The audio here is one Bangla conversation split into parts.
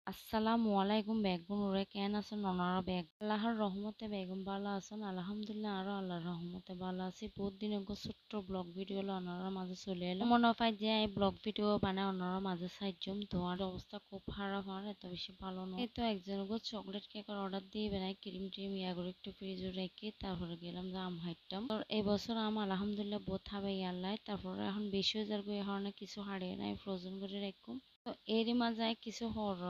আসসালামু আলাইকুম বেগুন ওরে কেন আছেন ওনারা আল্লাহর রহমতে বেগম ভালো আছেন আলহামদুলিল্লাহ আরো আল্লাহর রহমতে ভালো আছি বহুত দিন আগে ছোট্ট ব্লগ ভিডিও ওনারা মাঝে চলে এলো মনে হয় যে এই ব্লগ ভিডিও বানায় ওনারা মাঝে সাহায্য তো আর অবস্থা খুব খারাপ আর এত বেশি ভালো নয় এই তো একজন চকলেট কেকের অর্ডার দিয়ে বেড়াই ক্রিম ট্রিম ইয়া করে একটু ফ্রিজে রেখে তারপরে গেলাম যে আম হাইটতাম এই বছর আম আলহামদুলিল্লাহ বহুত খাবে ইয়াল্লাই তারপরে এখন বেশি হয়ে যাবে এখন কিছু হারিয়ে নাই ফ্রোজেন করে রাখুম তো এরই মাঝে কিছু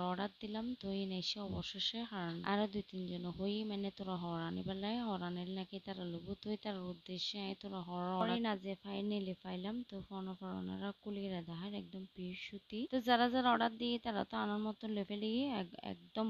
অর্ডার দিলাম তো এই নেশে অবশেষে হারান আরো দুই তিনজন হই মানে তোরা হরানি বেলায় হরানের নাকি তারা লোবো তুই তার উদ্দেশ্যে তোরা হরানি না যে ফাইনালি পাইলাম তো ফোন ফরনারা কুলিরা দেখার একদম পিস সুতি তো যারা যারা অর্ডার দিয়ে তারা তো আনার মতো লেভেলে একদম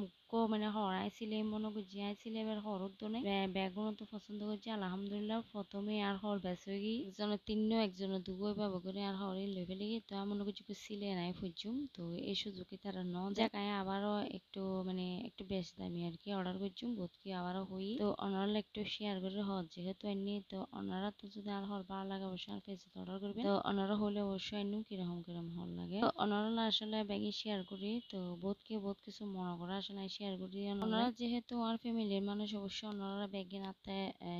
মানে হরাইছিলে মনে করছি আইছিলে এবার হরত দনে ব্যাগুন তো পছন্দ করছি আলহামদুলিল্লাহ প্রথমে আর হর বেস হয়ে গিয়ে একজনের তিন একজনের দুগো পাবো করে আর হরে লেভেলে গিয়ে তো মনে করছি সিলে নাই ফুজুম তো এই সুযোগে তারা জায়গায় আবারও একটু মানে একটু বেশ দামি আর কি অর্ডার করছুম বোধ কি আবারও হই তো ওনারা একটু শেয়ার করে হজ যেহেতু এমনি তো ওনারা তো যদি আর হল ভালো লাগে অবশ্যই আর ফেসে অর্ডার করবে তো ওনারা হলে অবশ্যই এমনি কিরকম কিরকম হল লাগে তো ওনারা আসলে ব্যাগে শেয়ার করি তো বহুত কিছু মনে করে আসলে শেয়ার করি ওনারা যেহেতু আর ফ্যামিলির মানুষ অবশ্যই ওনারা ব্যাগে নাতে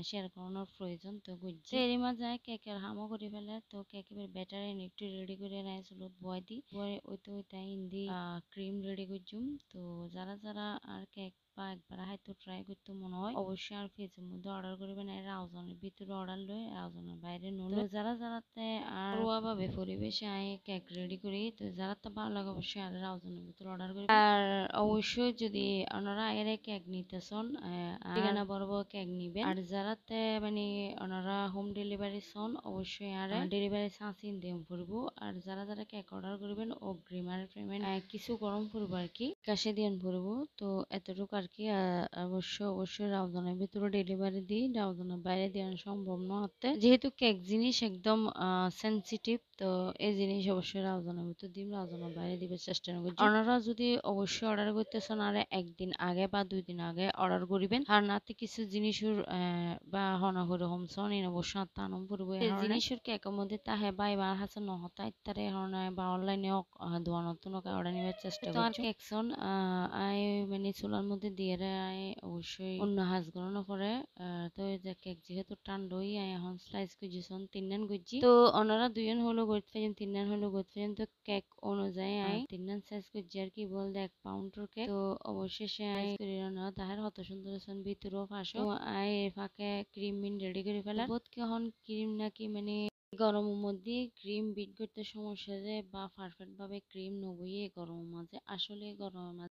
শেয়ার করানোর প্রয়োজন তো বুঝছি এরই মাঝে কেকের হামও করে ফেলে তো কেকের ব্যাটার একটু রেডি করে নেয় চুলত বয় দি বয় ওইটা হিন্দি ক্রিম রেডি করছুম তো যারা যারা আর কেক বা একবার হয়তো ট্রাই করতে মনে হয় অবশ্যই আর ফেজের মধ্যে অর্ডার করবেন এর রাউজানের ভিতরে অর্ডার লই রাউজানের বাইরে নুন যারা যারাতে আর ভাবে পরিবেশে আয় কেক রেডি করি তো যারা তো ভালো লাগে অবশ্যই আর রাউজানের ভিতরে অর্ডার করবেন আর অবশ্যই যদি ওনারা এর কেক নিতেছন ঠিকানা বড় বড় কেক নিবেন আর যারাতে মানে ওনারা হোম ডেলিভারি সন অবশ্যই আর ডেলিভারি চার্জ দিন পড়বো আর যারা যারা কেক অর্ডার করবেন অগ্রিম আর পেমেন্ট কিছু গরম পড়বো আর কি ক্যাশে দিয়ে পড়বো তো এতটুকু আর কি অবশ্যই রাউজানের ভিতরে ডেলিভারি দিই রাউজানের বাইরে দেওয়া সম্ভব না হতে যেহেতু কেক জিনিস একদম সেন্সিটিভ তো এই জিনিস অবশ্যই রাউজানের ভিতরে দিন রাউজানের বাইরে দিবে চেষ্টা করছি ওনারা যদি অবশ্যই অর্ডার করতেছেন আর একদিন আগে বা 2 দিন আগে অর্ডার করিবেন আর নাতে কিছু জিনিসের বা হনা করে হোমসন ইন অবশ্যই তানম পড়বো এই জিনিসের কেকের মধ্যে তাহে বাই বার হাসে নহতা ইত্যাদি হরনা বা অনলাইনে দোয়া নতুন অর্ডার নেওয়ার চেষ্টা করছি কেকসন আই মানে চুলার মধ্যে দিয়ে আই অবশ্যই অন্য হাজ গণনা করে তো যে কেক যেহেতু টান দই আই এখন স্লাইস গুজিছন 3 গুজি তো ওনারা 2 হলো গইতে পাইম 3 হলো গইতে পাইম তো কেক অনুযায়ী আই 3 সাইজ গুজি আর কি বল 1 পাউন্ডের কেক তো অবশেষে আই করে না তাহার কত সুন্দর সন ভিতরও ফাঁসো আই ফাঁকে ক্রিম মিন রেডি করে ফেলার বহুত কেহন ক্রিম নাকি মানে গরমের মধ্যে ক্রিম বিট করতে সমস্যা যায় বা পারফেক্ট ভাবে ক্রিম নবইয়ে গরমের মাঝে আসলে গরমের মাঝে